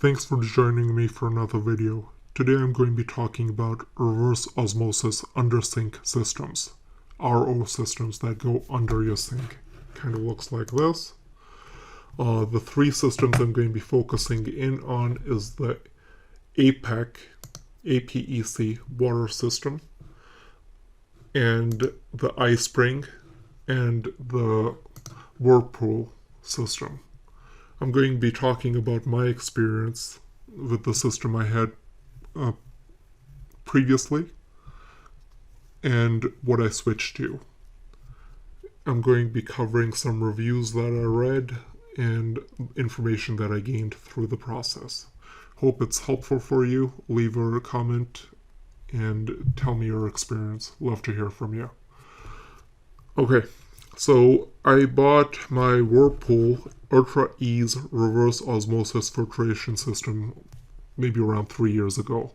Thanks for joining me for another video. Today I'm going to be talking about reverse osmosis under sink systems. RO systems that go under your sink. Kind of looks like this. The three systems I'm going to be focusing in on is the APEC water system, and the iSpring, and the Whirlpool system. I'm going to be talking about my experience with the system I had previously and what I switched to. I'm going to be covering some reviews that I read and information that I gained through the process. Hope it's helpful for you. Leave a comment and tell me your experience. Love to hear from you. Okay, so I bought my Whirlpool Ultra Ease reverse osmosis filtration system maybe around 3 years ago.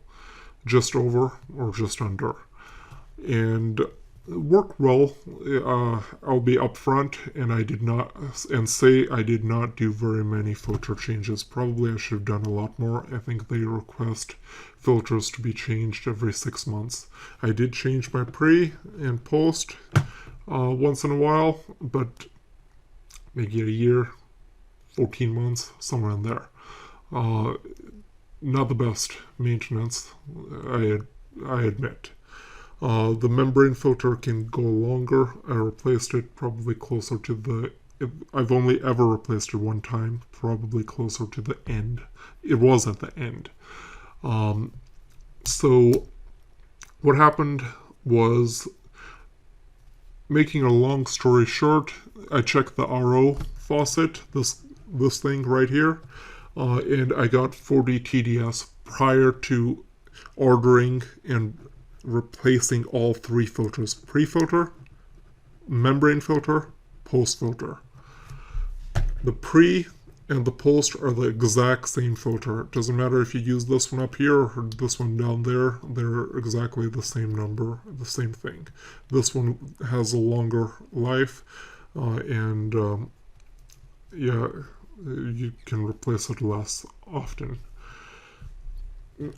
Just over or just under. And it worked well. I'll be upfront and I did not do very many filter changes. Probably I should have done a lot more. I think they request filters to be changed every 6 months. I did change my pre and post once in a while, but maybe a year, 14 months, somewhere in there. Not the best maintenance, I admit. The membrane filter can go longer. I replaced it probably closer to I've only ever replaced it one time, probably closer to the end. It was at the end. So what happened was, making a long story short, I checked the RO faucet, this thing right here, and I got 40 TDS prior to ordering and replacing all three filters: pre-filter, membrane filter, post filter. The pre and the post are the exact same filter. It doesn't matter if you use this one up here or this one down there, they're exactly the same number, the same thing. This one has a longer life, and you can replace it less often.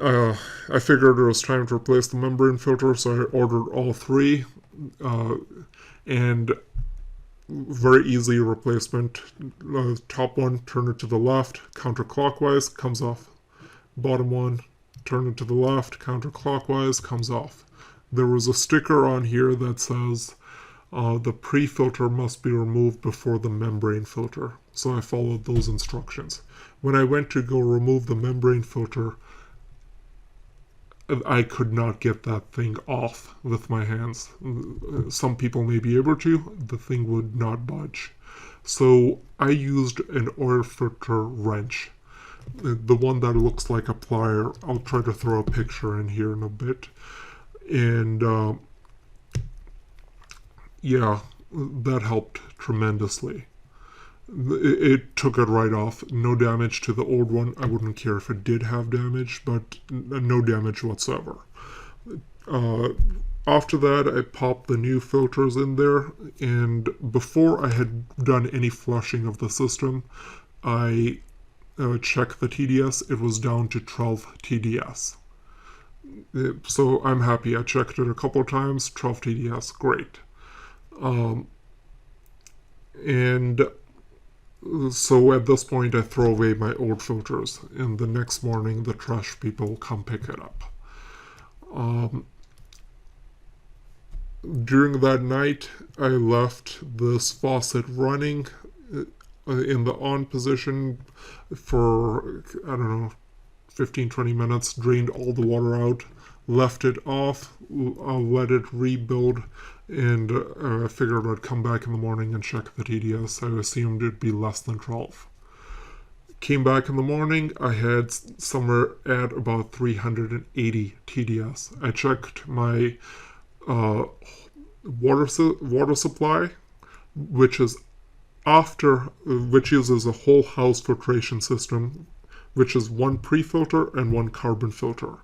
I figured it was time to replace the membrane filter, so I ordered all three, and very easy replacement. Top one, turn it to the left, counterclockwise, comes off. Bottom one, turn it to the left, counterclockwise, comes off. There was a sticker on here that says the pre-filter must be removed before the membrane filter. So I followed those instructions. When I went to go remove the membrane filter, I could not get that thing off with my hands. Some people may be able to. The thing would not budge. So I used an oil filter wrench. The one that looks like a plier. I'll try to throw a picture in here in a bit. And that helped tremendously. It took it right off. No damage to the old one. I wouldn't care if it did have damage, but no damage whatsoever. After that, I popped the new filters in there, and before I had done any flushing of the system, I checked the TDS. It was down to 12 TDS. So I'm happy. I checked it a couple of times. 12 TDS, great. And so at this point, I throw away my old filters, and the next morning, the trash people come pick it up. During that night, I left this faucet running in the on position for, 15-20 minutes, drained all the water out, left it off, let it rebuild, and I figured I'd come back in the morning and check the TDS. I assumed it'd be less than 12. Came back in the morning, I had somewhere at about 380 TDS. I checked my water supply, which uses a whole house filtration system, which is one pre-filter and one carbon filter.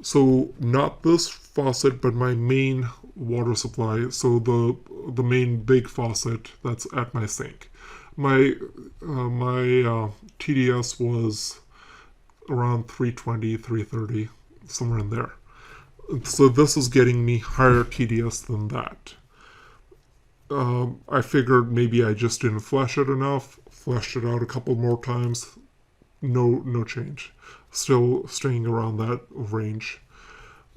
So not this faucet, but my main water supply. So the main big faucet that's at my sink. My TDS was around 320, 330, somewhere in there. So this is getting me higher TDS than that. I figured maybe I just didn't flush it enough, flushed it out a couple more times, no change. Still staying around that range.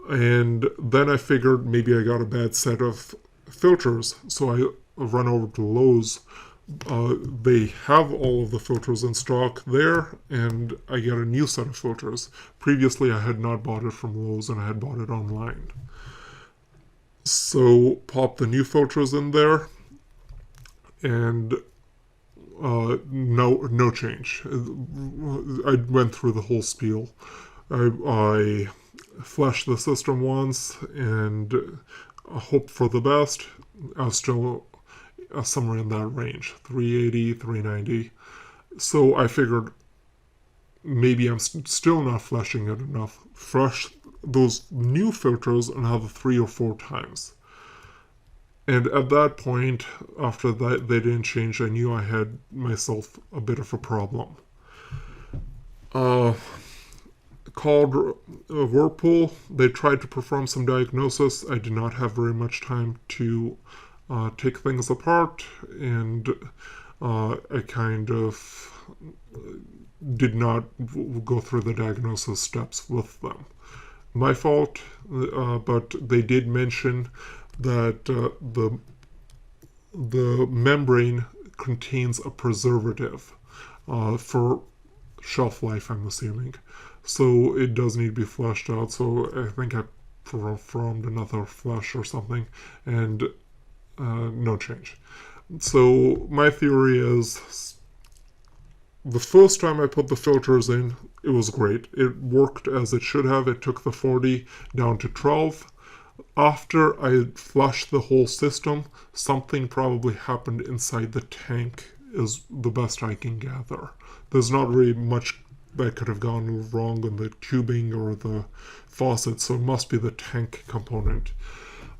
And then I figured maybe I got a bad set of filters, so I run over to Lowe's. They have all of the filters in stock there, and I get a new set of filters. Previously, I had not bought it from Lowe's, and I had bought it online. So pop the new filters in there, and no change. I went through the whole spiel. I flashed the system once and hope for the best. I was still somewhere in that range, 380, 390. So I figured maybe I'm still not flashing it enough. Flush those new filters another 3 or 4 times. And at that point, after that they didn't change, I knew I had myself a bit of a problem. Called Whirlpool. They tried to perform some diagnosis. I did not have very much time to take things apart, and I kind of did not go through the diagnosis steps with them. My fault, but they did mention that the membrane contains a preservative for shelf life, I'm assuming. So it does need to be flushed out. So I think I performed another flush or something, and no change. So my theory is the first time I put the filters in, it was great. It worked as it should have. It took the 40 down to 12. After I flushed the whole system, something probably happened inside the tank, is the best I can gather. There's not really much that could have gone wrong in the tubing or the faucet, so it must be the tank component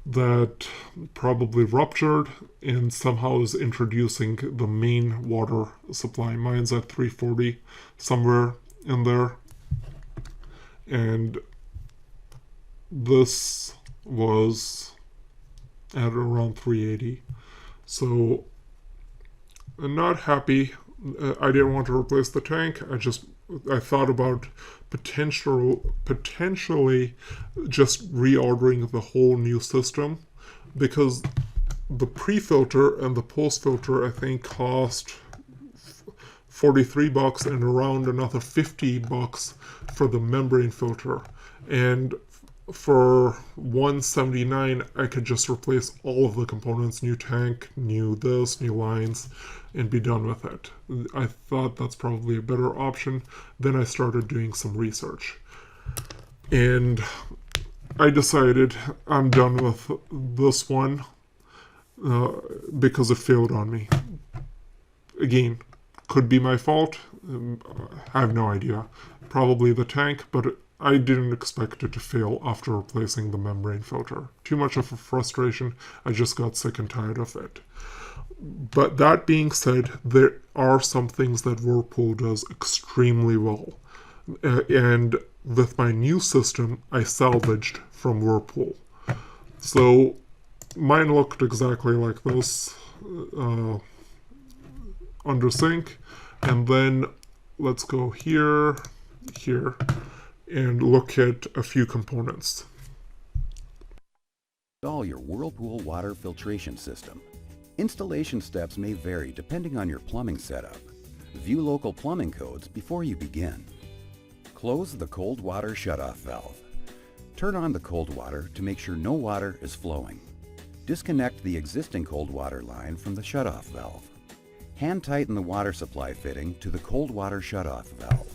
that probably ruptured and somehow is introducing the main water supply. Mine's at 340, somewhere in there. And this was at around 380. So I'm not happy. I didn't want to replace the tank. I thought about potentially just reordering the whole new system, because the pre-filter and the post-filter I think cost $43 and around another $50 for the membrane filter, and for $179 I could just replace all of the components, new tank, new this, new lines, and be done with it. I thought that's probably a better option. Then I started doing some research, and I decided I'm done with this one because it failed on me. Again, could be my fault. I have no idea. Probably the tank, but I didn't expect it to fail after replacing the membrane filter. Too much of a frustration. I just got sick and tired of it. But that being said, there are some things that Whirlpool does extremely well. And with my new system, I salvaged from Whirlpool. So mine looked exactly like this, under sink. And then let's go here, and look at a few components. Install your Whirlpool water filtration system. Installation steps may vary depending on your plumbing setup. View local plumbing codes before you begin. Close the cold water shutoff valve. Turn on the cold water to make sure no water is flowing. Disconnect the existing cold water line from the shutoff valve. Hand tighten the water supply fitting to the cold water shutoff valve.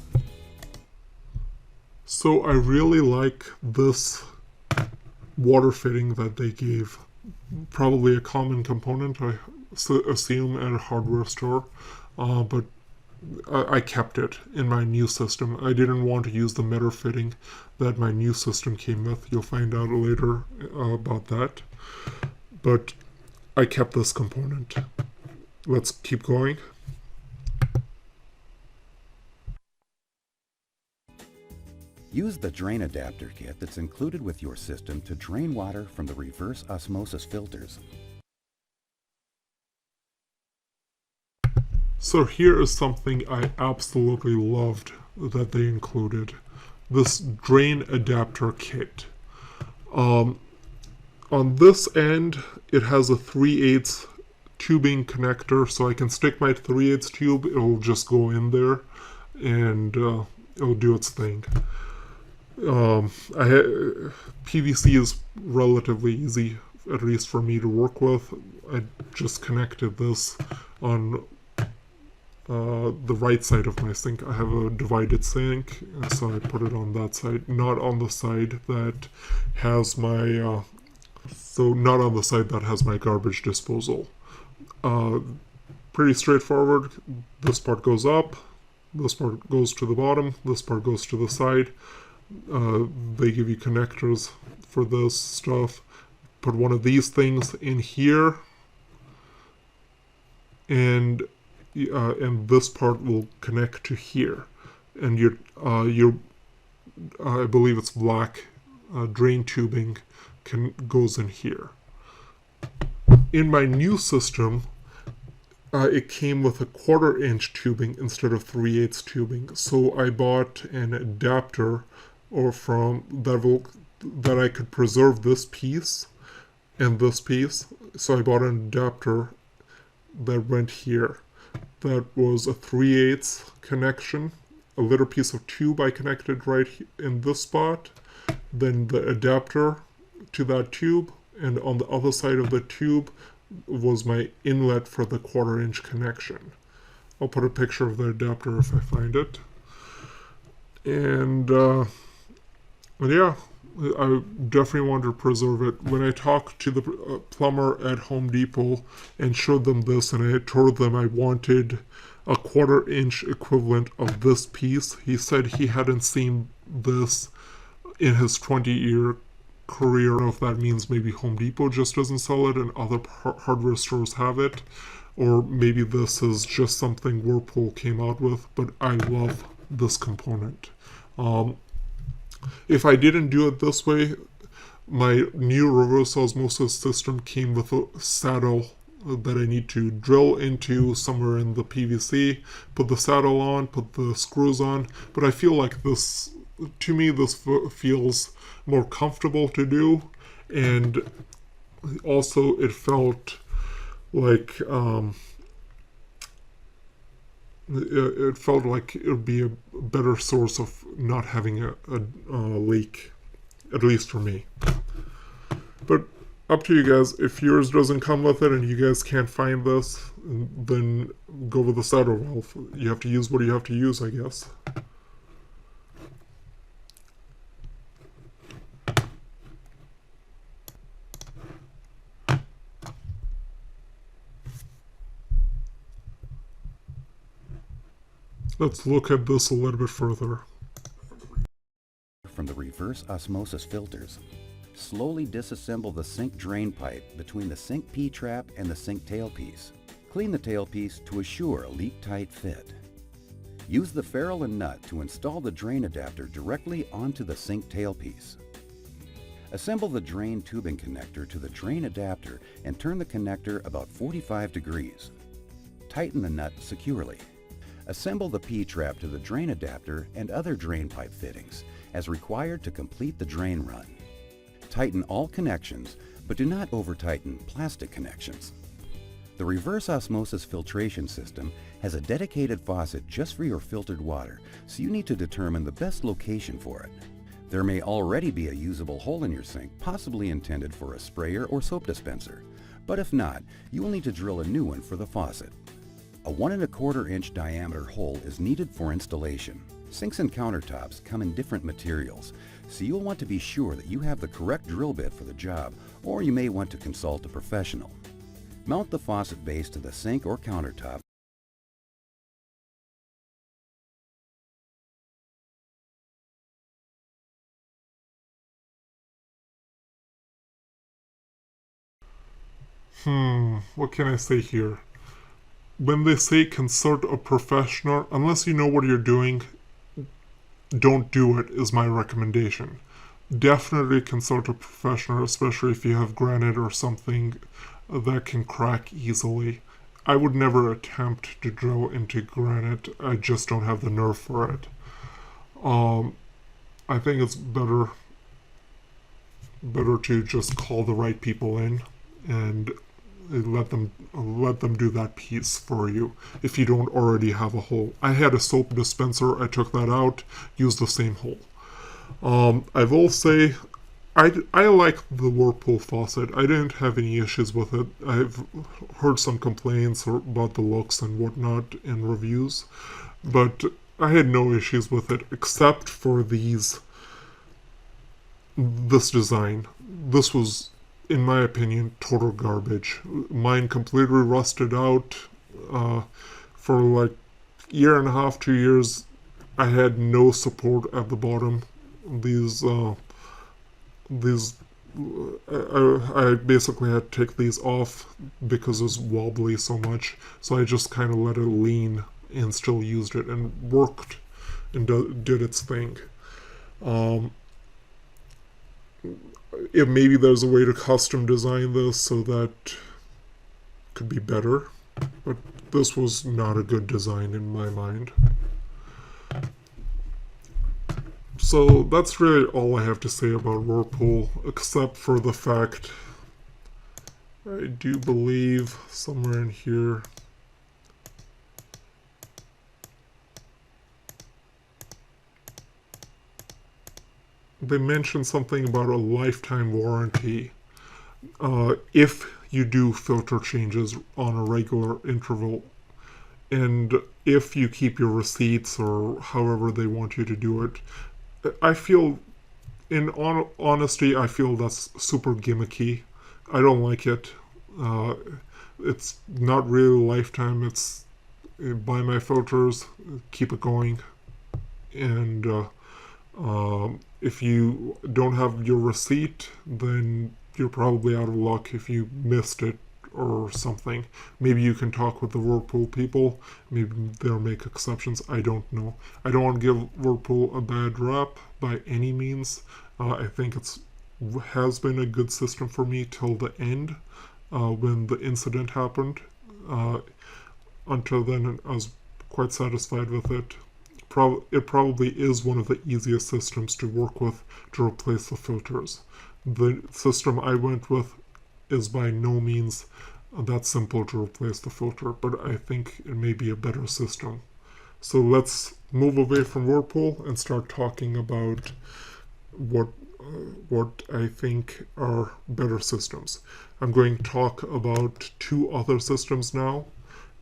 So I really like this water fitting that they gave. Probably a common component, I assume, at a hardware store, but I kept it in my new system. I didn't want to use the mirror fitting that my new system came with. You'll find out later about that. But I kept this component. Let's keep going. Use the drain adapter kit that's included with your system to drain water from the reverse osmosis filters. So here is something I absolutely loved that they included. This drain adapter kit. On this end, it has a 3/8 tubing connector, so I can stick my 3/8 tube, it'll just go in there, and it'll do its thing. PVC is relatively easy, at least for me to work with. I just connected this on the right side of my sink. I have a divided sink, so I put it on that side, not on the side that has my not on the side that has my garbage disposal. Pretty straightforward. This part goes up, this part goes to the bottom, this part goes to the side. They give you connectors for this stuff. Put one of these things in here, and this part will connect to here, and your I believe it's black drain tubing goes in here. In my new system, it came with a 1/4-inch tubing instead of 3/8 tubing, so I bought an adapter that I could preserve this piece and this piece. So I bought an adapter that went here. That was a 3/8 connection. A little piece of tube I connected right in this spot. Then the adapter to that tube, and on the other side of the tube was my inlet for the 1/4-inch connection. I'll put a picture of the adapter if I find it. And yeah, I definitely want to preserve it. When I talked to the plumber at Home Depot and showed them this, and I told them I wanted a 1/4-inch equivalent of this piece, he said he hadn't seen this in his 20-year career. I don't know if that means maybe Home Depot just doesn't sell it and other hardware stores have it, or maybe this is just something Whirlpool came out with, but I love this component. If I didn't do it this way, my new reverse osmosis system came with a saddle that I need to drill into somewhere in the PVC, put the saddle on, put the screws on, but I feel like this, to me, this feels more comfortable to do, and also it felt like it would be a better source of not having a leak, at least for me. But up to you guys. If yours doesn't come with it and you guys can't find this, then go with the saddle valve. You have to use what you have to use, I guess. Let's look at this a little bit further. From the reverse osmosis filters. Slowly disassemble the sink drain pipe between the sink P-trap and the sink tailpiece. Clean the tailpiece to assure a leak-tight fit. Use the ferrule and nut to install the drain adapter directly onto the sink tailpiece. Assemble the drain tubing connector to the drain adapter and turn the connector about 45 degrees. Tighten the nut securely. Assemble the P-trap to the drain adapter and other drain pipe fittings as required to complete the drain run. Tighten all connections, but do not over-tighten plastic connections. The reverse osmosis filtration system has a dedicated faucet just for your filtered water, so you need to determine the best location for it. There may already be a usable hole in your sink, possibly intended for a sprayer or soap dispenser, but if not, you will need to drill a new one for the faucet. A 1 1/4 inch diameter hole is needed for installation. Sinks and countertops come in different materials, so you'll want to be sure that you have the correct drill bit for the job, or you may want to consult a professional. Mount the faucet base to the sink or countertop. What can I say here? When they say consult a professional, unless you know what you're doing, don't do it is my recommendation. Definitely consult a professional, especially if you have granite or something that can crack easily. I would never attempt to drill into granite. I just don't have the nerve for it. Um, I think it's better to just call the right people in and let them do that piece for you if you don't already have a hole. I had a soap dispenser. I took that out, used the same hole. I will say I like the Whirlpool faucet. I didn't have any issues with it. I've heard some complaints about the looks and whatnot in reviews, but I had no issues with it except for this design. This was, in my opinion, total garbage. Mine completely rusted out. For like year and a half, 2 years, I had no support at the bottom. These I basically had to take these off because it was wobbly so much. So I just kind of let it lean and still used it and worked and did its thing. Um, if maybe there's a way to custom design this so that could be better, but this was not a good design in my mind. So that's really all I have to say about Whirlpool, except for the fact I do believe somewhere in here they mentioned something about a lifetime warranty. If you do filter changes on a regular interval, and if you keep your receipts or however they want you to do it, I feel, in honesty, I feel that's super gimmicky. I don't like it. Uh, it's not really lifetime. It's buy my filters, keep it going, and if you don't have your receipt, then you're probably out of luck if you missed it or something. Maybe you can talk with the Whirlpool people. Maybe they'll make exceptions. I don't know. I don't want to give Whirlpool a bad rap by any means. I think it's has been a good system for me till the end, when the incident happened. Uh, until then, I was quite satisfied with it. It probably is one of the easiest systems to work with to replace the filters. The system I went with is by no means that simple to replace the filter, but I think it may be a better system. So let's move away from Whirlpool and start talking about what what I think are better systems. I'm going to talk about two other systems now,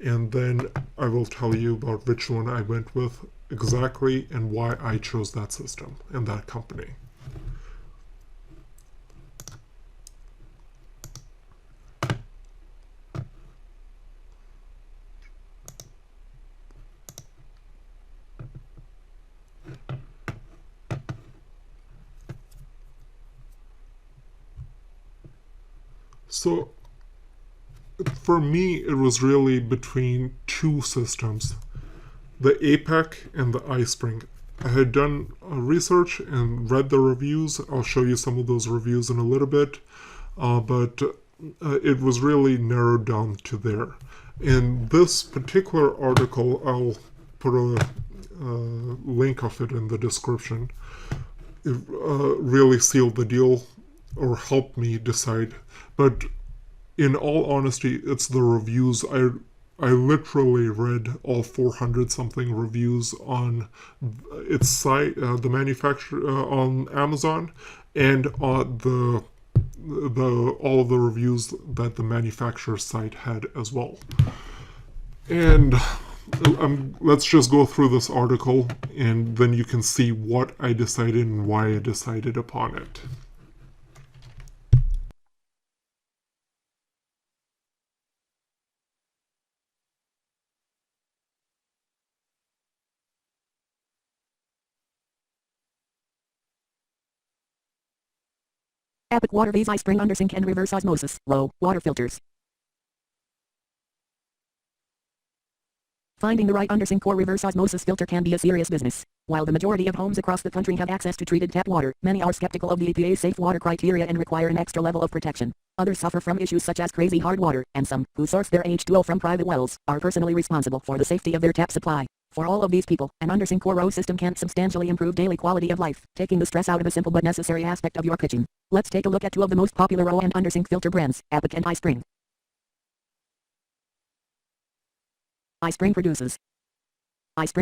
and then I will tell you about which one I went with exactly and why I chose that system and that company. So for me, it was really between two systems, the APEC and the iSpring. I had done research and read the reviews. I'll show you some of those reviews in a little bit, but it was really narrowed down to there. In this particular article, I'll put a link of it in the description. It really sealed the deal or helped me decide. But in all honesty, it's the reviews. I literally read all 400 something reviews on its site, the manufacturer on Amazon, and the all of the reviews that the manufacturer site had as well. And let's just go through this article, and then you can see what I decided and why I decided upon it. Epic water vase iSpring undersink and reverse osmosis. Low water filters. Finding the right undersink or reverse osmosis filter can be a serious business. While the majority of homes across the country have access to treated tap water, many are skeptical of the EPA's safe water criteria and require an extra level of protection. Others suffer from issues such as crazy hard water, and some, who source their H2O from private wells, are personally responsible for the safety of their tap supply. For all of these people, an undersink or row system can substantially improve daily quality of life, taking the stress out of a simple but necessary aspect of your kitchen. Let's take a look at two of the most popular row and undersink filter brands, iSpring and iSpring. iSpring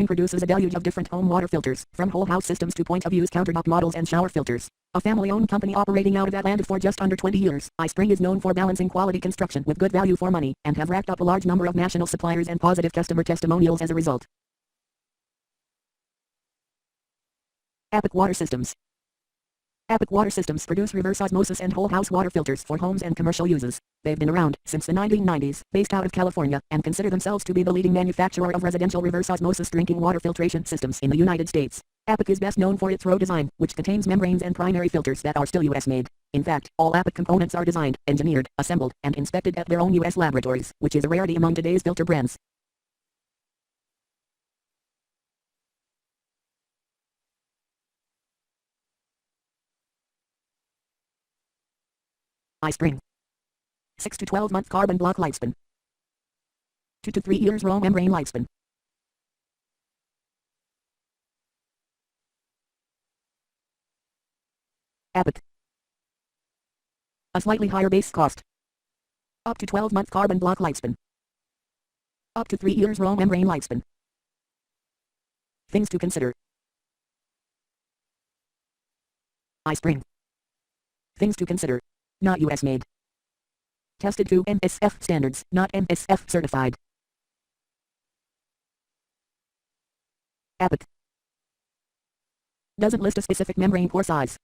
produces a deluge of different home water filters, from whole house systems to point-of-use countertop models and shower filters. A family-owned company operating out of Atlanta for just under 20 years, iSpring is known for balancing quality construction with good value for money, and have racked up a large number of national suppliers and positive customer testimonials as a result. iSpring Water Systems. iSpring Water Systems produce reverse osmosis and whole house water filters for homes and commercial uses. They've been around since the 1990s, based out of California, and consider themselves to be the leading manufacturer of residential reverse osmosis drinking water filtration systems in the United States. iSpring is best known for its row design, which contains membranes and primary filters that are still US made. In fact, all iSpring components are designed, engineered, assembled, and inspected at their own US laboratories, which is a rarity among today's filter brands. iSpring. 6 to 12 month carbon block lifespan. 2 to 3 years raw membrane lifespan. iSpring. A slightly higher base cost. Up to 12 month carbon block lifespan. Up to 3 years raw membrane lifespan. Things to consider. iSpring. Things to consider. Not US made. Tested to MSF standards, not MSF certified. iSpring doesn't list a specific membrane pore size.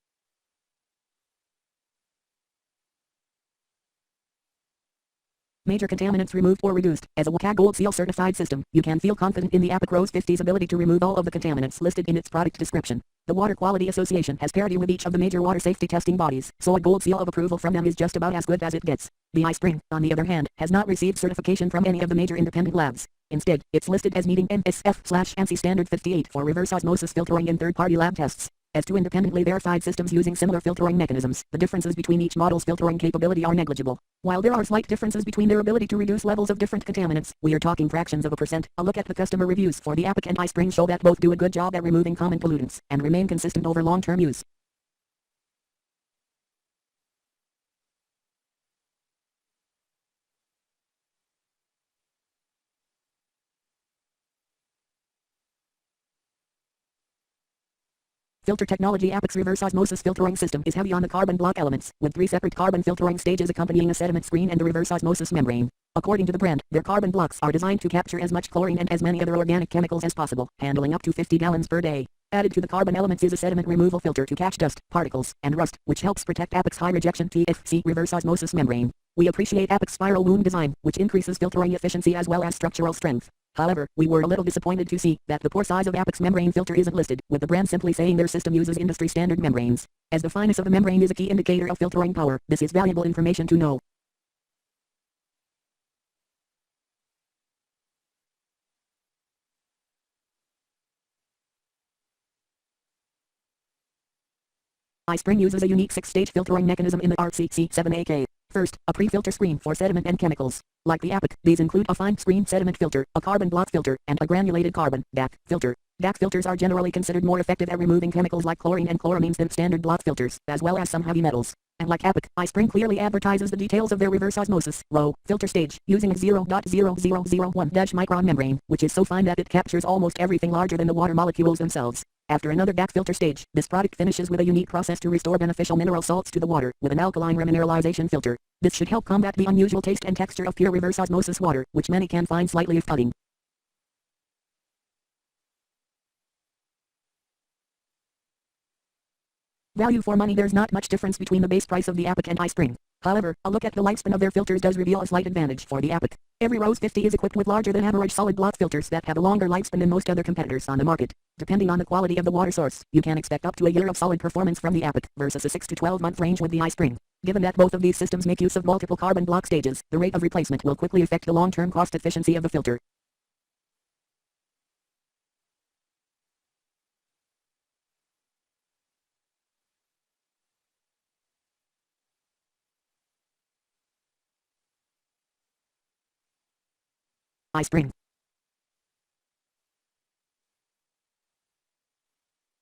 Major contaminants removed or reduced. As a WCAG Gold Seal certified system, you can feel confident in the iSpring Rose 50's ability to remove all of the contaminants listed in its product description. The Water Quality Association has parity with each of the major water safety testing bodies, so a gold seal of approval from them is just about as good as it gets. The iSpring, on the other hand, has not received certification from any of the major independent labs. Instead, it's listed as meeting MSF/ANSI Standard 58 for reverse osmosis filtering in third-party lab tests. As to independently verified systems using similar filtering mechanisms, the differences between each model's filtering capability are negligible. While there are slight differences between their ability to reduce levels of different contaminants, we are talking fractions of a percent. A look at the customer reviews for the iSpring and iSpring show that both do a good job at removing common pollutants, and remain consistent over long-term use. Filter technology iSpring's reverse osmosis filtering system is heavy on the carbon block elements, with 3 separate carbon filtering stages accompanying a sediment screen and a reverse osmosis membrane. According to the brand, their carbon blocks are designed to capture as much chlorine and as many other organic chemicals as possible, handling up to 50 gallons per day. Added to the carbon elements is a sediment removal filter to catch dust, particles, and rust, which helps protect iSpring's high rejection TFC reverse osmosis membrane. We appreciate iSpring's spiral wound design, which increases filtering efficiency as well as structural strength. However, we were a little disappointed to see that the pore size of iSpring's membrane filter isn't listed, with the brand simply saying their system uses industry standard membranes. As the fineness of a membrane is a key indicator of filtering power, this is valuable information to know. iSpring uses a unique 6-stage filtering mechanism in the RCC7AK. First, a pre-filter screen for sediment and chemicals. Like the iSpring, these include a fine screen sediment filter, a carbon block filter, and a granulated carbon DAC filter. DAC filters are generally considered more effective at removing chemicals like chlorine and chloramines than standard block filters, as well as some heavy metals. And like iSpring clearly advertises the details of their reverse osmosis row filter stage using a 0.0001-micron membrane, which is so fine that it captures almost everything larger than the water molecules themselves. After another DAC filter stage, this product finishes with a unique process to restore beneficial mineral salts to the water with an alkaline remineralization filter. This should help combat the unusual taste and texture of pure reverse osmosis water, which many can find slightly off-putting. Value for money. There's not much difference between the base price of the iSpring and iSpring. However, a look at the lifespan of their filters does reveal a slight advantage for the iSpring. Every Rose 50 is equipped with larger than average solid block filters that have a longer lifespan than most other competitors on the market. Depending on the quality of the water source, you can expect up to a year of solid performance from the iSpring versus a 6 to 12 month range with the iSpring. Given that both of these systems make use of multiple carbon block stages, the rate of replacement will quickly affect the long-term cost efficiency of the filter. iSpring.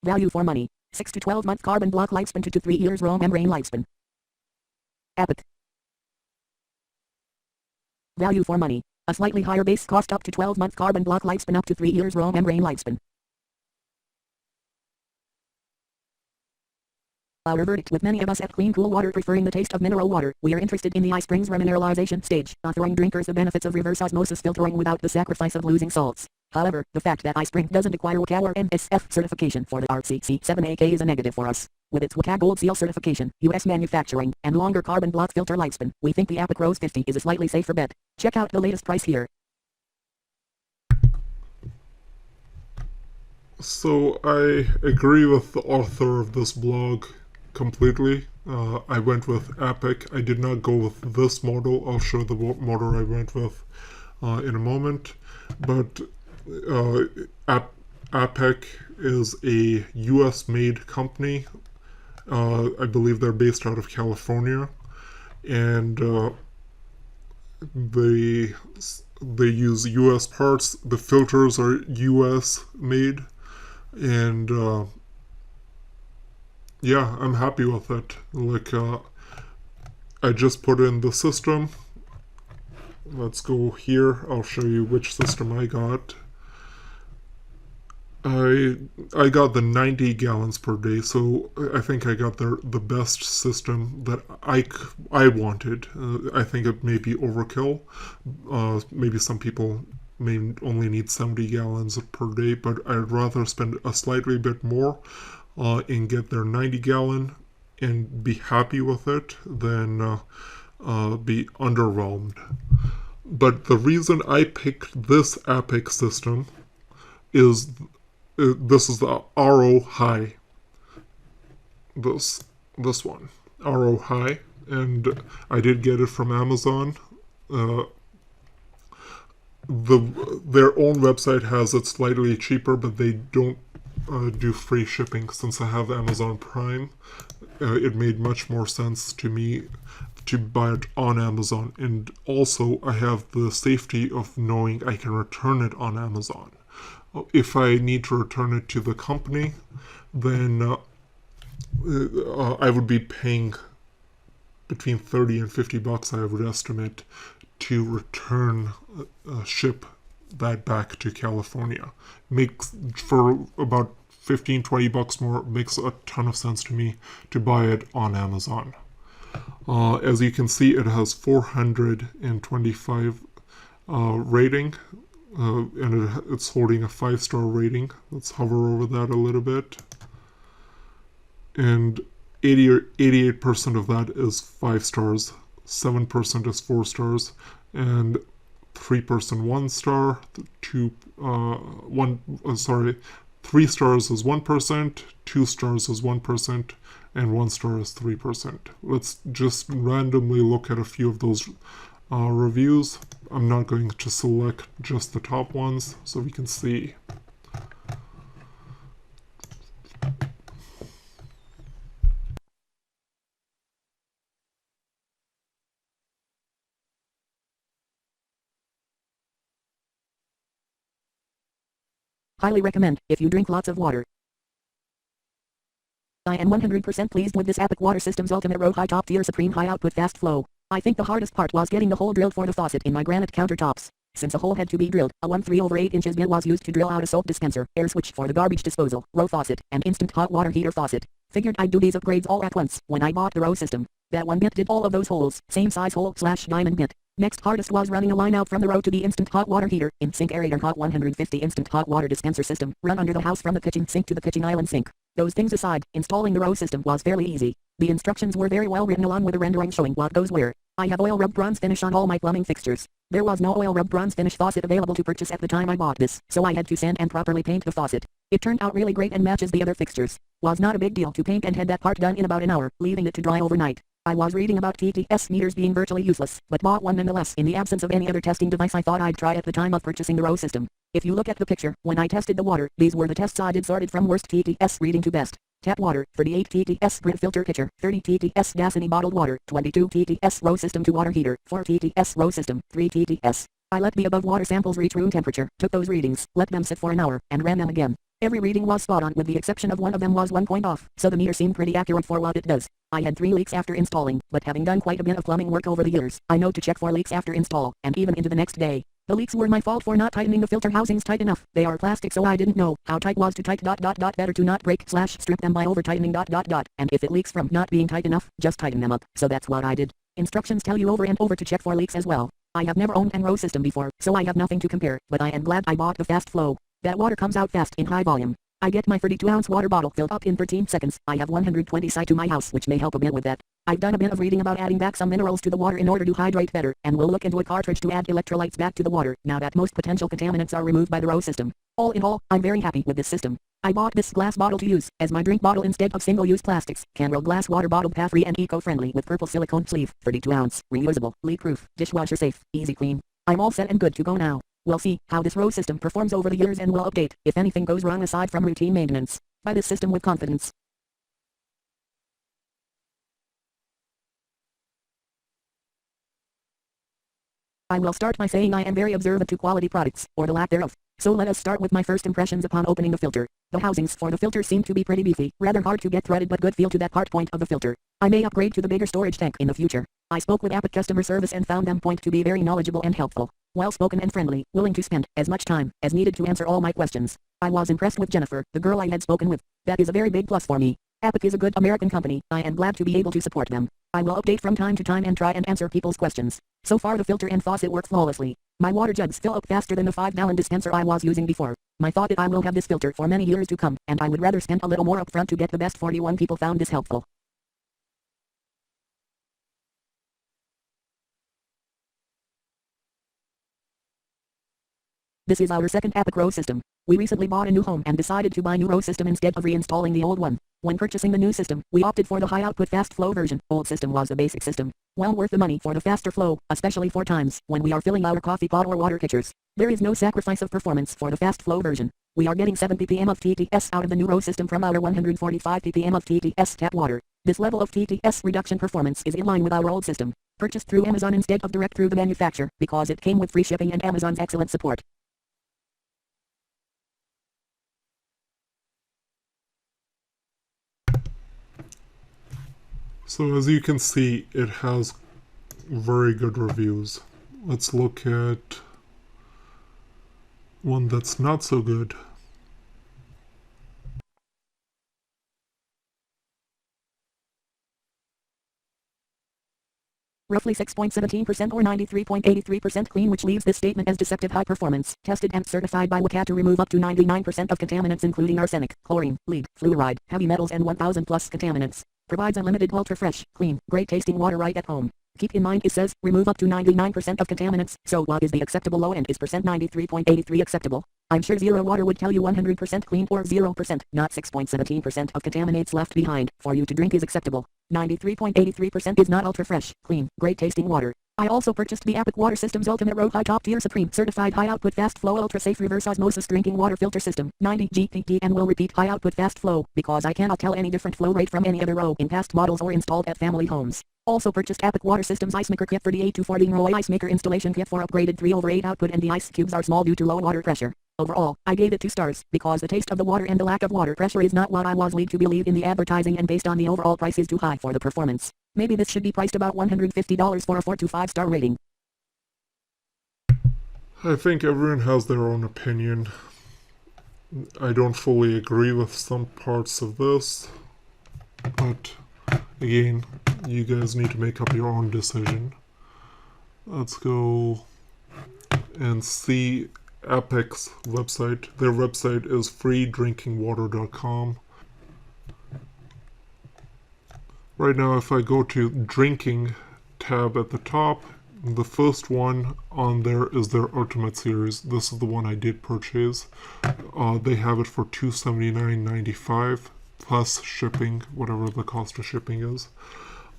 Value for money. 6 to 12 month carbon block lifespan, 2 to 3 years raw membrane lifespan. Epic. Value for money. A slightly higher base cost, up to 12 month carbon block lifespan, up to 3 years raw membrane lifespan. Our verdict: with many of us at Clean Cool Water preferring the taste of mineral water, we are interested in the iSpring's remineralization stage, offering drinkers the benefits of reverse osmosis filtering without the sacrifice of losing salts. However, the fact that iSpring doesn't require WCAG or NSF certification for the RCC7AK is a negative for us. With its WCAG Gold Seal certification, US manufacturing, and longer carbon block filter lifespan, we think the Epic Rose 50 is a slightly safer bet. Check out the latest price here. So I agree with the author of this blog completely. I went with Epic. I did not go with this model. I'll show the model I went with in a moment. But Epic is a US made company. I believe they're based out of California, and they use US parts. The filters are US made, and yeah, I'm happy with it. Like, I just put in the system. Let's go here. I'll show you which system I got. I got the 90 gallons per day, so I think I got the best system that I wanted. I think it may be overkill. Maybe some people may only need 70 gallons per day, but I'd rather spend a slightly bit more and get their 90 gallon and be happy with it than be underwhelmed. But the reason I picked this Epic system is this is the RO High. This one, RO High, and I did get it from Amazon. Their own website has it slightly cheaper, but they don't do free shipping. Since I have Amazon Prime, it made much more sense to me to buy it on Amazon, and also I have the safety of knowing I can return it on Amazon. If I need to return it to the company, then I would be paying between 30 and 50 bucks, I would estimate, to return ship that back to California. Makes for about 15-20 bucks more, makes a ton of sense to me to buy it on Amazon. As you can see, it has 425 rating, and it's holding a 5-star rating. Let's hover over that a little bit, and 88% of that is 5 stars, 7% is 4 stars, and 3% 1 star, 3 stars is 1%, 2 stars is 1%, and 1 star is 3%. Let's just randomly look at a few of those reviews. I'm not going to select just the top ones so we can see. Highly recommend, if you drink lots of water. I am 100% pleased with this Epic Water System's ultimate row high top tier supreme high output fast flow. I think the hardest part was getting the hole drilled for the faucet in my granite countertops. Since a hole had to be drilled, a 1/3/8 inches bit was used to drill out a soap dispenser, air switch for the garbage disposal, row faucet, and instant hot water heater faucet. Figured I'd do these upgrades all at once when I bought the row system. That one bit did all of those holes, same size hole/diamond bit. Next hardest was running a line out from the row to the instant hot water heater, in sink aerator hot 150 instant hot water dispenser system, run under the house from the kitchen sink to the kitchen island sink. Those things aside, installing the row system was fairly easy. The instructions were very well written along with a rendering showing what those were. I have oil rub bronze finish on all my plumbing fixtures. There was no oil rub bronze finish faucet available to purchase at the time I bought this, so I had to sand and properly paint the faucet. It turned out really great and matches the other fixtures. Was not a big deal to paint and had that part done in about an hour, leaving it to dry overnight. I was reading about TTS meters being virtually useless, but bought one nonetheless. In the absence of any other testing device I thought I'd try at the time of purchasing the row system. If you look at the picture, when I tested the water, these were the tests I did sorted from worst TTS reading to best. Tap water, 38 TTS Brit filter pitcher, 30 TTS Dasani bottled water, 22 TTS row system to water heater, 4 TTS row system, 3 TTS. I let the above water samples reach room temperature, took those readings, let them sit for an hour, and ran them again. Every reading was spot on with the exception of one of them was 1 point off, so the meter seemed pretty accurate for what it does. I had 3 leaks after installing, but having done quite a bit of plumbing work over the years, I know to check for leaks after install, and even into the next day. The leaks were my fault for not tightening the filter housings tight enough. They are plastic, so I didn't know how tight was too tight. Better to not break / strip them by over tightening. And if it leaks from not being tight enough, just tighten them up. So that's what I did. Instructions tell you over and over to check for leaks as well. I have never owned an RO system before, so I have nothing to compare, but I am glad I bought the fast flow. That water comes out fast in high volume. I get my 32-ounce water bottle filled up in 13 seconds. I have 120 site to my house, which may help a bit with that. I've done a bit of reading about adding back some minerals to the water in order to hydrate better, and will look into a cartridge to add electrolytes back to the water, now that most potential contaminants are removed by the RO system. All in all, I'm very happy with this system. I bought this glass bottle to use as my drink bottle instead of single-use plastics. Canroll glass water bottle, PAH-free and eco-friendly with purple silicone sleeve, 32-ounce, reusable, leak-proof, dishwasher safe, easy clean. I'm all set and good to go now. We'll see how this RO system performs over the years and will update if anything goes wrong aside from routine maintenance. Buy this system with confidence. I will start by saying I am very observant to quality products, or the lack thereof. So let us start with my first impressions upon opening the filter. The housings for the filter seem to be pretty beefy, rather hard to get threaded but good feel to that part point of the filter. I may upgrade to the bigger storage tank in the future. I spoke with Abbott customer service and found them point to be very knowledgeable and helpful. Well-spoken and friendly, willing to spend as much time as needed to answer all my questions. I was impressed with Jennifer, the girl I had spoken with. That is a very big plus for me. Abbott is a good American company. I am glad to be able to support them. I will update from time to time and try and answer people's questions. So far the filter and faucet work flawlessly. My water jugs fill up faster than the 5-gallon dispenser I was using before. My thought is I will have this filter for many years to come, and I would rather spend a little more upfront to get the best. 41 people found this helpful. This is our second Abbott RO system. We recently bought a new home and decided to buy a new RO system instead of reinstalling the old one. When purchasing the new system, we opted for the high-output fast flow version. Old system was a basic system. Well worth the money for the faster flow, especially for times when we are filling our coffee pot or water pitchers. There is no sacrifice of performance for the fast flow version. We are getting 7 ppm of TTS out of the new RO system from our 145 ppm of TTS tap water. This level of TTS reduction performance is in line with our old system, purchased through Amazon instead of direct through the manufacturer, because it came with free shipping and Amazon's excellent support. So as you can see, it has very good reviews. Let's look at one that's not so good. Roughly 6.17% or 93.83% clean, which leaves this statement as deceptive high performance. Tested and certified by WCAG to remove up to 99% of contaminants including arsenic, chlorine, lead, fluoride, heavy metals and 1000 plus contaminants. Provides unlimited ultra-fresh, clean, great-tasting water right at home. Keep in mind it says, remove up to 99% of contaminants, so what is the acceptable low end is %93.83 acceptable. I'm sure zero water would tell you 100% clean or 0%, not 6.17% of contaminants left behind, for you to drink is acceptable. 93.83% is not ultra-fresh, clean, great-tasting water. I also purchased the Abbott Water Systems Ultimate Road High Top Tier Supreme Certified High Output Fast Flow Ultra Safe Reverse Osmosis Drinking Water Filter System, 90 GPT, and will repeat high output fast flow, because I cannot tell any different flow rate from any other RO in past models or installed at family homes. Also purchased Abbott Water Systems Ice Maker Kit for the 8 to 14 RO Ice Maker Installation Kit for upgraded 3/8 output, and the ice cubes are small due to low water pressure. Overall, I gave it 2 stars, because the taste of the water and the lack of water pressure is not what I was led to believe in the advertising, and based on the overall price is too high for the performance. Maybe this should be priced about $150 for a 4 to 5 star rating. I think everyone has their own opinion. I don't fully agree with some parts of this, but again, you guys need to make up your own decision. Let's go and see Appex's website. Their website is freedrinkingwater.com. Right now, if I go to drinking tab at the top, the first one on there is their Ultimate Series. This is the one I did purchase. They have it for $279.95 plus shipping, whatever the cost of shipping is.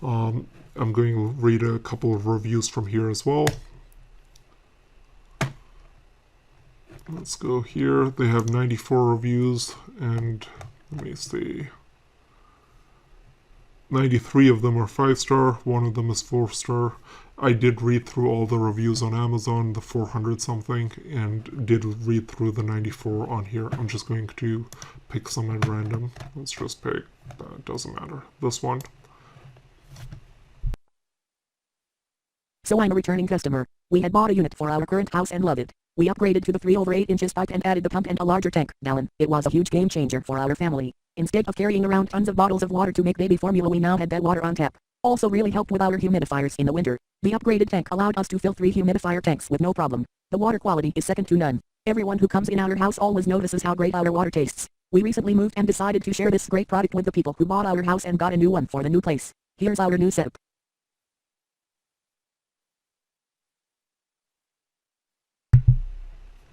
I'm going to read a couple of reviews from here as well. Let's go here. They have 94 reviews, and let me see. 93 of them are 5-star, one of them is 4-star, I did read through all the reviews on Amazon, the 400 something, and did read through the 94 on here. I'm just going to pick some at random. Let's just pick, doesn't matter. This one. So I'm a returning customer. We had bought a unit for our current house and love it. We upgraded to the 3/8 inches pipe and added the pump and a larger tank gallon. It was a huge game changer for our family. Instead of carrying around tons of bottles of water to make baby formula, we now had that water on tap. Also really helped with our humidifiers in the winter. The upgraded tank allowed us to fill 3 humidifier tanks with no problem. The water quality is second to none. Everyone who comes in our house always notices how great our water tastes. We recently moved and decided to share this great product with the people who bought our house and got a new one for the new place. Here's our new setup.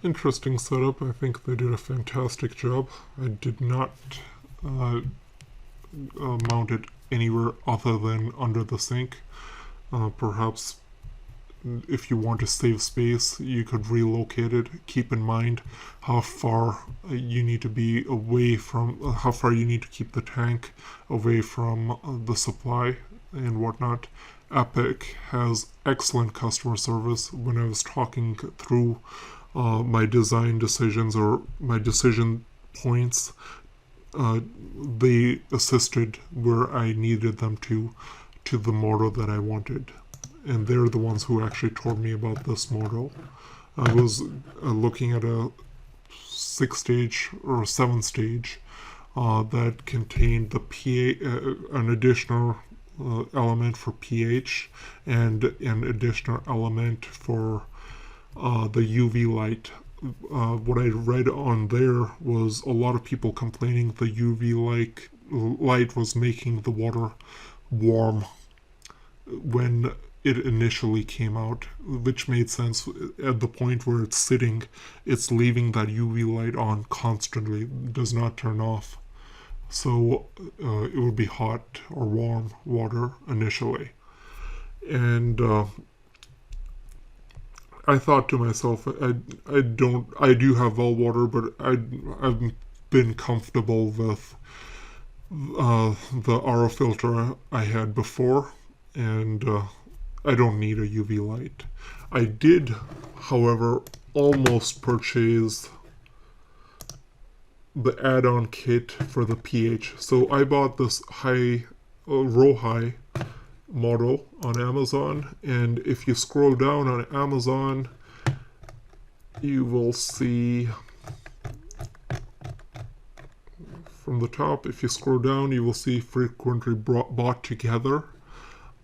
Interesting setup. I think they did a fantastic job. I did not mount it anywhere other than under the sink. Perhaps if you want to save space, you could relocate it. Keep in mind how far you need to be away from, how far you need to keep the tank away from the supply and whatnot. Epic has excellent customer service. When I was talking through my design decisions or my decision points, they assisted where I needed them to the model that I wanted. And they're the ones who actually told me about this model. I was looking at a 6-stage or 7-stage that contained the an additional element for pH and an additional element for the UV light. What I read on there was a lot of people complaining the UV light was making the water warm when it initially came out, which made sense. At the point where it's sitting, it's leaving that UV light on constantly, it does not turn off. So it would be hot or warm water initially. And I thought to myself, I do have well water, but I've been comfortable with the RO filter I had before, and I don't need a UV light. I did, however, almost purchase the add-on kit for the pH. So I bought this row high model on Amazon, and if you scroll down on Amazon, you will see from the top, if you scroll down, you will see frequently bought together.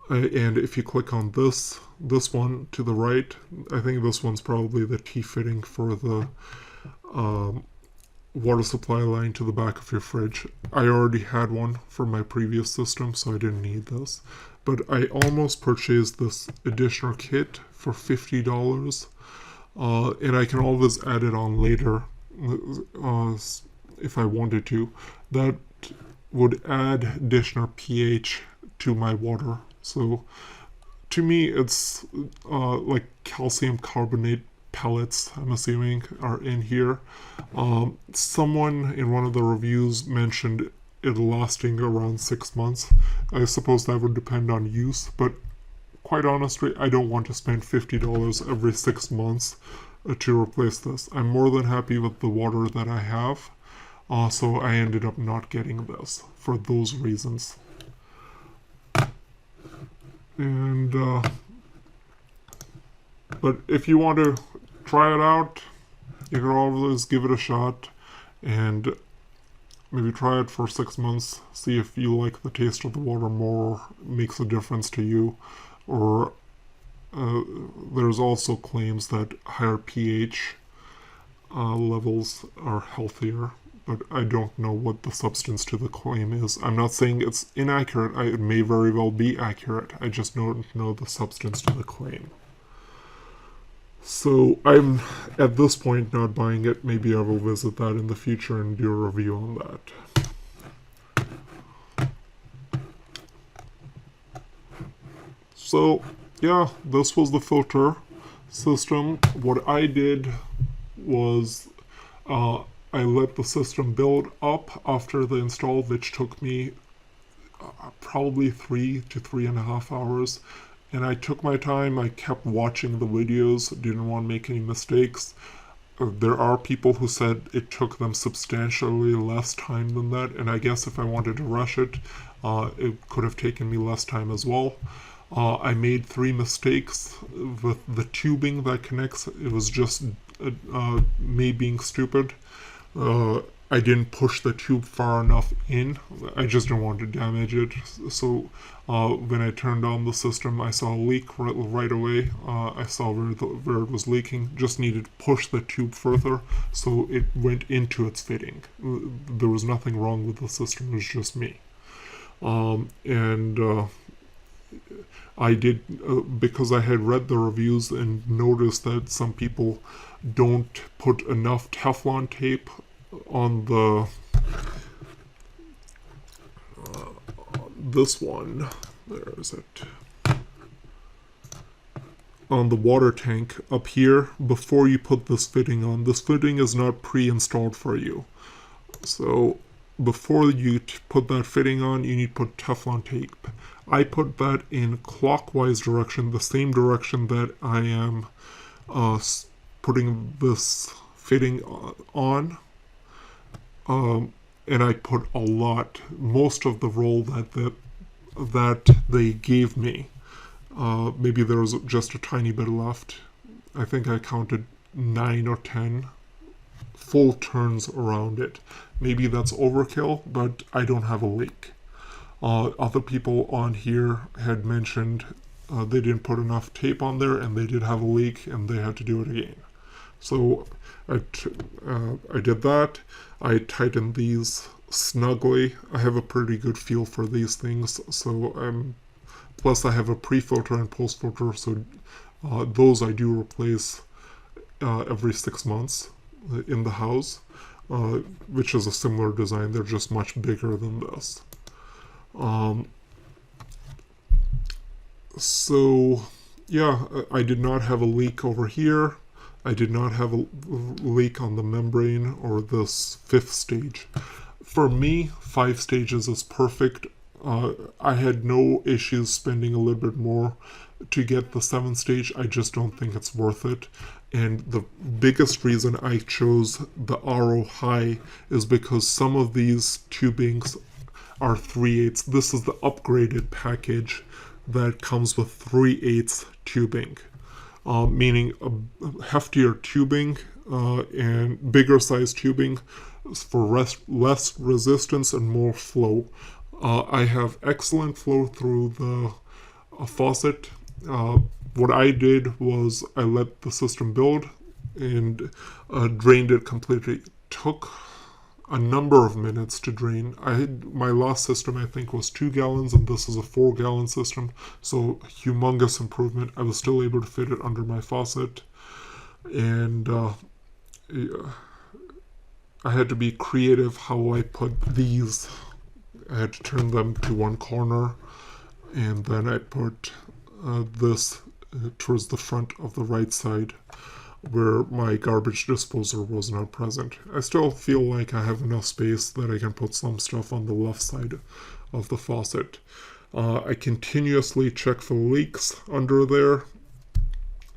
And if you click on this one to the right, I think this one's probably the T-fitting for the water supply line to the back of your fridge. I already had one for my previous system, so I didn't need this. But I almost purchased this additional kit for $50, and I can always add it on later if I wanted to. That would add additional pH to my water. So to me, it's like calcium carbonate pellets, I'm assuming, are in here. Someone in one of the reviews mentioned it lasting around 6 months. I suppose that would depend on use, but quite honestly, I don't want to spend $50 every 6 months to replace this. I'm more than happy with the water that I have, so I ended up not getting this for those reasons. And but if you want to try it out, you can always give it a shot and maybe try it for 6 months, see if you like the taste of the water more, makes a difference to you. Or there's also claims that higher pH levels are healthier, but I don't know what the substance to the claim is. I'm not saying it's inaccurate. It may very well be accurate. I just don't know the substance to the claim. So I'm at this point not buying it. Maybe I will visit that in the future and do a review on that. So yeah, this was the filter system. What I did was I let the system build up after the install, which took me probably 3 to 3.5 hours. and I took my time. I kept watching the videos, didn't want to make any mistakes. There are people who said it took them substantially less time than that, and I guess if I wanted to rush it, it could have taken me less time as well. I made 3 mistakes with the tubing that connects. It was just me being stupid. I didn't push the tube far enough in. I just didn't want to damage it. So when I turned on the system, I saw a leak right away. I saw where it was leaking. Just needed to push the tube further so it went into its fitting. There was nothing wrong with the system. It was just me. And I did, because I had read the reviews and noticed that some people don't put enough Teflon tape on the this one. Where is it? On the water tank up here before you put this fitting on. This fitting is not pre-installed for you. So before you put that fitting on, you need to put Teflon tape. I put that in clockwise direction, the same direction that I am putting this fitting on. And I put a lot, most of the roll that they gave me. Maybe there was just a tiny bit left. I think I counted 9 or 10 full turns around it. Maybe that's overkill, but I don't have a leak. Other people on here had mentioned they didn't put enough tape on there and they did have a leak and they had to do it again. So I did that. I tightened these snugly. I have a pretty good feel for these things. So plus I have a pre-filter and post-filter, so those I do replace every 6 months in the house, which is a similar design. They're just much bigger than this. So yeah, I did not have a leak over here. I did not have a leak on the membrane or this 5th stage. For me, 5 stages is perfect. I had no issues spending a little bit more to get the 7th stage. I just don't think it's worth it. And the biggest reason I chose the RO High is because some of these tubings are 3/8. This is the upgraded package that comes with 3/8 tubing. Meaning a heftier tubing and bigger size tubing for less resistance and more flow. I have excellent flow through the faucet. What I did was I let the system build and drained it completely. Took a number of minutes to drain. My last system I think was 2 gallons and this is a 4-gallon system, so humongous improvement. I was still able to fit it under my faucet, and I had to be creative how I put these. I had to turn them to one corner, and then I put this towards the front of the right side where my garbage disposer was not present. I still feel like I have enough space that I can put some stuff on the left side of the faucet. I continuously check for leaks under there,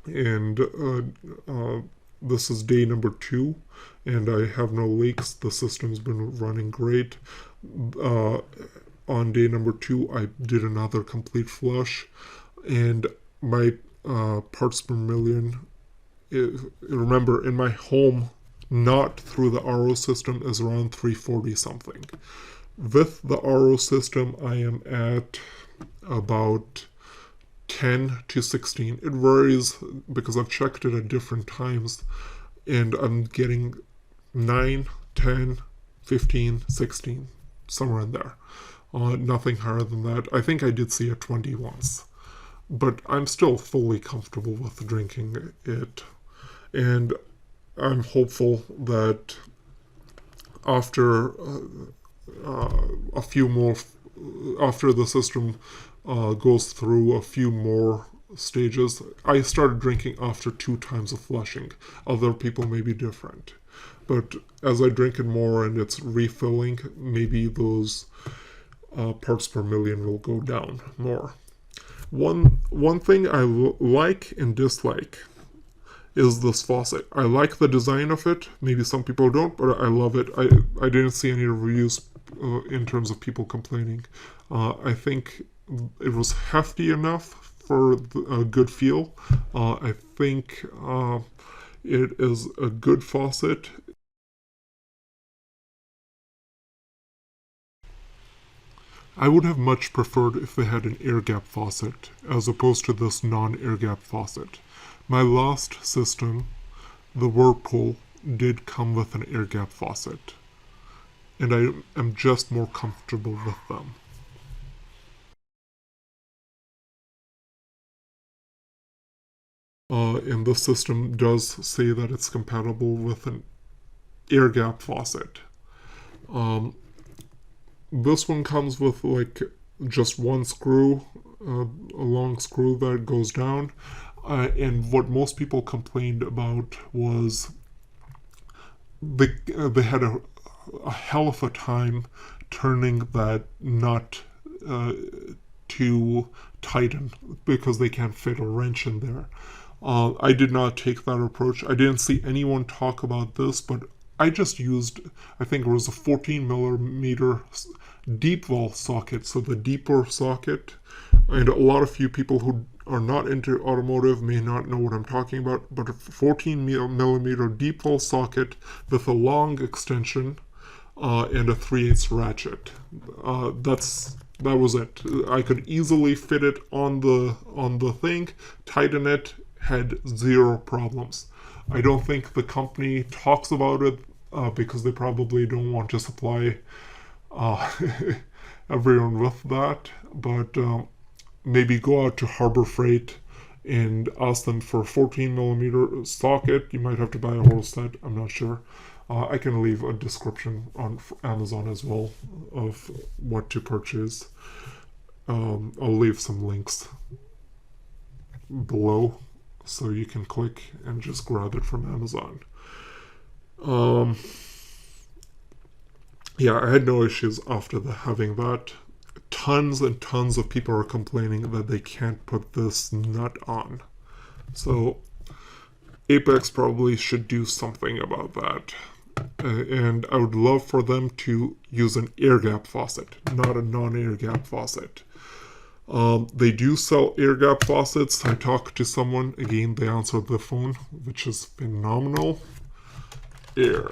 and this is day number 2 and I have no leaks. The system's been running great. On day number 2 I did another complete flush, and my parts per million, remember in my home, not through the RO system, is around 340 something. With the RO system I am at about 10 to 16. It varies because I've checked it at different times, and I'm getting 9, 10, 15, 16, somewhere in there. Nothing higher than that. I think I did see a 20 once, but I'm still fully comfortable with drinking it, and I'm hopeful that after a few more, after the system goes through a few more stages. I started drinking after 2 times of flushing. Other people may be different, but as I drink it more and it's refilling, maybe those parts per million will go down more. One thing I like and dislike is this faucet. I like the design of it. Maybe some people don't, but I love it. I didn't see any reviews in terms of people complaining. I think it was hefty enough for a good feel. I think it is a good faucet. I would have much preferred if they had an air gap faucet as opposed to this non-air gap faucet. My last system, the Whirlpool, did come with an air gap faucet, and I am just more comfortable with them. And this system does say that it's compatible with an air gap faucet. This one comes with like just one screw, a long screw that goes down. And what most people complained about was they had a hell of a time turning that nut to tighten because they can't fit a wrench in there. I did not take that approach. I didn't see anyone talk about this, but I just used, I think it was a 14 millimeter deep valve socket, so the deeper socket. And a lot of you people who are not into automotive may not know what I'm talking about, but a 14 millimeter deep valve socket with a long extension and a 3/8 ratchet. That was it. I could easily fit it on the thing, tighten it, had zero problems. I don't think the company talks about it because they probably don't want to supply everyone with that. But maybe go out to Harbor Freight and ask them for a 14 millimeter socket. You might have to buy a whole set. I'm not sure. I can leave a description on Amazon as well of what to purchase. I'll leave some links below so you can click and just grab it from Amazon. Yeah, I had no issues after having that. Tons and tons of people are complaining that they can't put this nut on. So Apex probably should do something about that. And I would love for them to use an air gap faucet, not a non-air gap faucet. They do sell air gap faucets. I talked to someone, again, they answered the phone, which is phenomenal. Air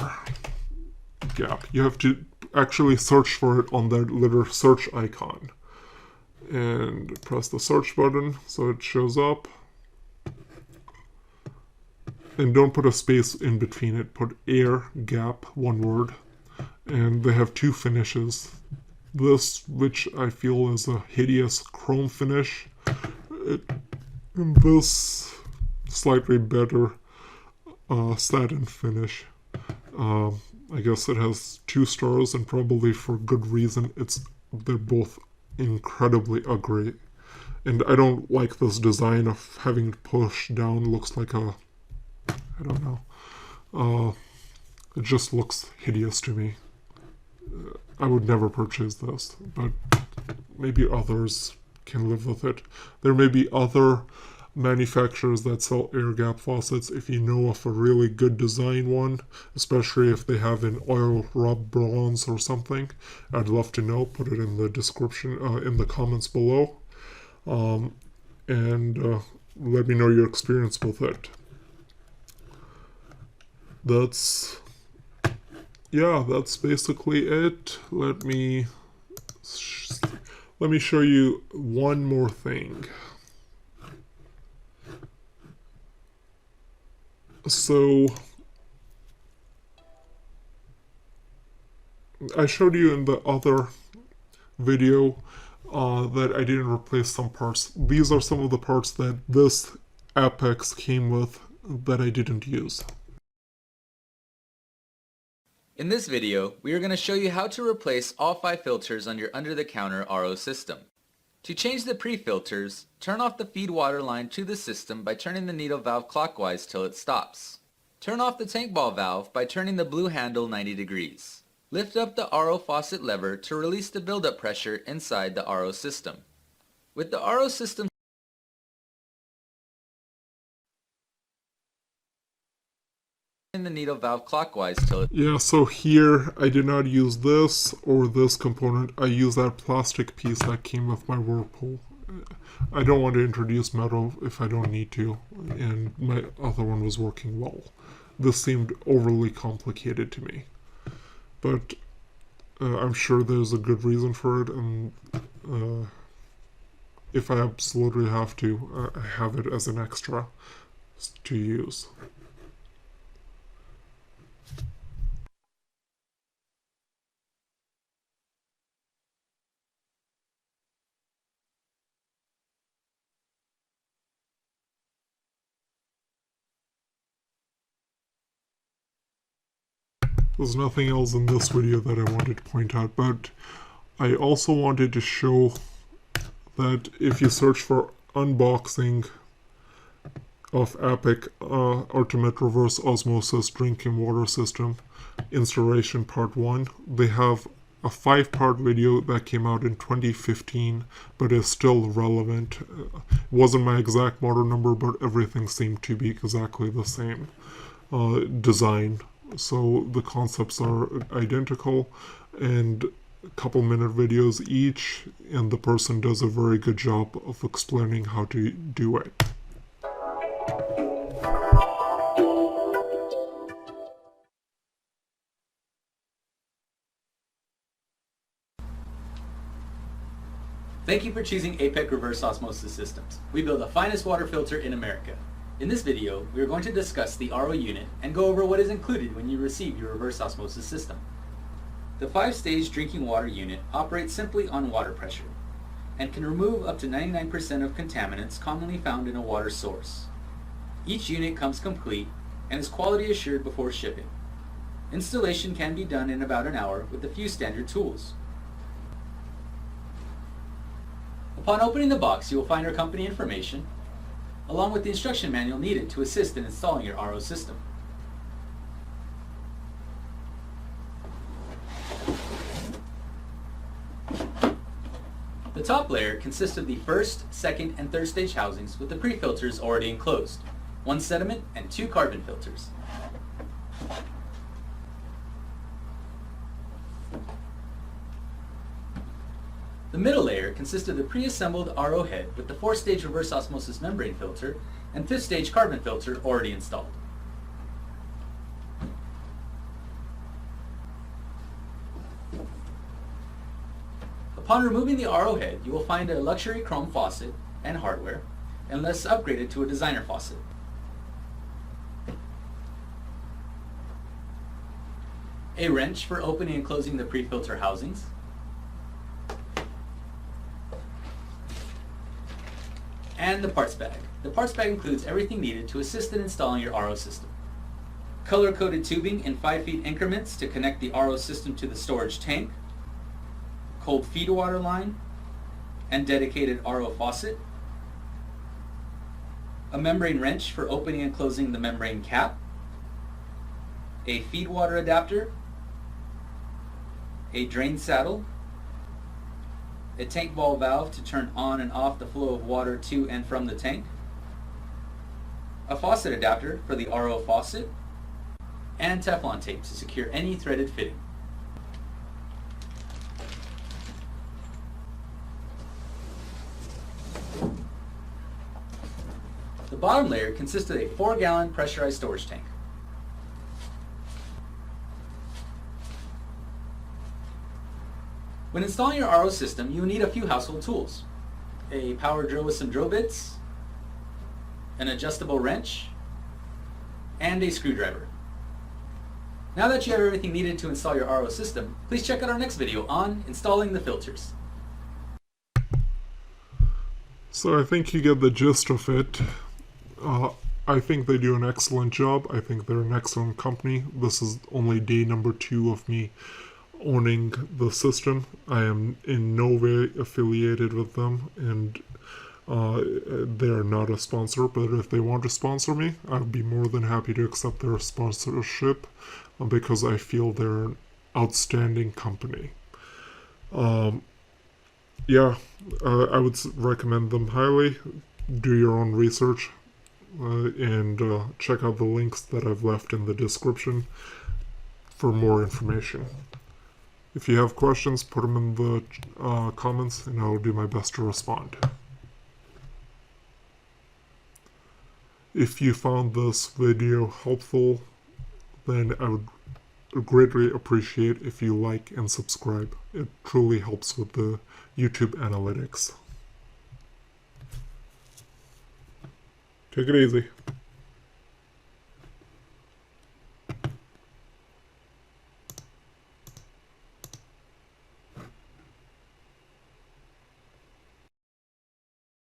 gap. You have to actually search for it on their little search icon. And press the search button so it shows up. And don't put a space in between it. Put air gap, one word. And they have two finishes. This, which I feel is a hideous chrome finish, and this slightly better satin finish. I guess it has 2 stars, and probably for good reason. They're both incredibly ugly, and I don't like this design of having it pushed down. Looks like I don't know. It just looks hideous to me. I would never purchase this, but maybe others can live with it. There may be other manufacturers that sell air gap faucets. If you know of a really good design one, especially if they have an oil rub bronze or something, I'd love to know. Put it in the description, in the comments below, and let me know your experience with it. That's basically it. Let me show you one more thing. So I showed you in the other video that I didn't replace some parts. These are some of the parts that this Apex came with that I didn't use. In this video, we are going to show you how to replace all 5 filters on your under-the-counter RO system. To change the pre-filters, turn off the feed water line to the system by turning the needle valve clockwise till it stops. Turn off the tank ball valve by turning the blue handle 90 degrees. Lift up the RO faucet lever to release the buildup pressure inside the RO system. With the RO system the needle valve clockwise till it... Yeah, so here I did not use this or this component. I used that plastic piece that came with my Whirlpool. I don't want to introduce metal if I don't need to, and my other one was working well. This seemed overly complicated to me, but I'm sure there's a good reason for it, and if I absolutely have to, I have it as an extra to use. There's nothing else in this video that I wanted to point out, but I also wanted to show that if you search for unboxing of Epic Ultimate Reverse Osmosis Drinking Water System Installation Part 1, they have a 5-part video that came out in 2015, but is still relevant. It wasn't my exact model number, but everything seemed to be exactly the same design. So the concepts are identical, and a couple minute videos each, and the person does a very good job of explaining how to do it. Thank you for choosing APEC Reverse Osmosis Systems. We build the finest water filter in America. In this video, we are going to discuss the RO unit and go over what is included when you receive your reverse osmosis system. The 5-stage drinking water unit operates simply on water pressure and can remove up to 99% of contaminants commonly found in a water source. Each unit comes complete and is quality assured before shipping. Installation can be done in about an hour with a few standard tools. Upon opening the box, you will find our company information, along with the instruction manual needed to assist in installing your RO system. The top layer consists of the first, second, and third stage housings with the pre-filters already enclosed, 1 sediment and 2 carbon filters. The middle layer consists of the pre-assembled RO head with the 4-stage reverse osmosis membrane filter and 5th-stage carbon filter already installed. Upon removing the RO head, you will find a luxury chrome faucet and hardware, unless upgraded to a designer faucet. A wrench for opening and closing the pre-filter housings, and the parts bag. The parts bag includes everything needed to assist in installing your RO system. Color-coded tubing in 5 feet increments to connect the RO system to the storage tank, cold feed water line, and dedicated RO faucet, a membrane wrench for opening and closing the membrane cap, a feed water adapter, a drain saddle, a tank ball valve to turn on and off the flow of water to and from the tank, a faucet adapter for the RO faucet, and Teflon tape to secure any threaded fitting. The bottom layer consists of a 4-gallon pressurized storage tank. When installing your RO system, you will need a few household tools. A power drill with some drill bits, an adjustable wrench, and a screwdriver. Now that you have everything needed to install your RO system, please check out our next video on installing the filters. So I think you get the gist of it. I think they do an excellent job. I think they're an excellent company. This is only day number 2 of me owning the system. I am in no way affiliated with them, and they're not a sponsor, but if they want to sponsor me, I'd be more than happy to accept their sponsorship because I feel they're an outstanding company. Yeah, I would recommend them highly. Do your own research. and check out the links that I've left in the description for more information. If you have questions, put them in the comments and I'll do my best to respond. If you found this video helpful, then I would greatly appreciate if you like and subscribe. It truly helps with the YouTube analytics. Take it easy.